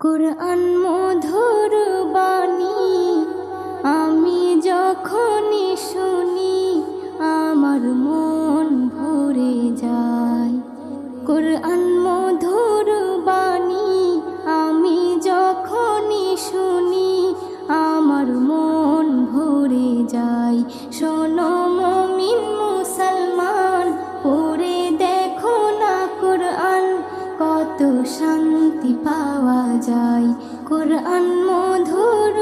কুরআন মধুর বাণী আমি যখনই শুনি আমার মন ভরে যায়। কুরআন মধুর বাণী আমি যখনই শুনি আমার মন ভরে যায়। শোনো মুমিন মুসলমান, পড়ে দেখো না কুরআন, কত শান্তি পাওয়া যায়। কুরআন মধুর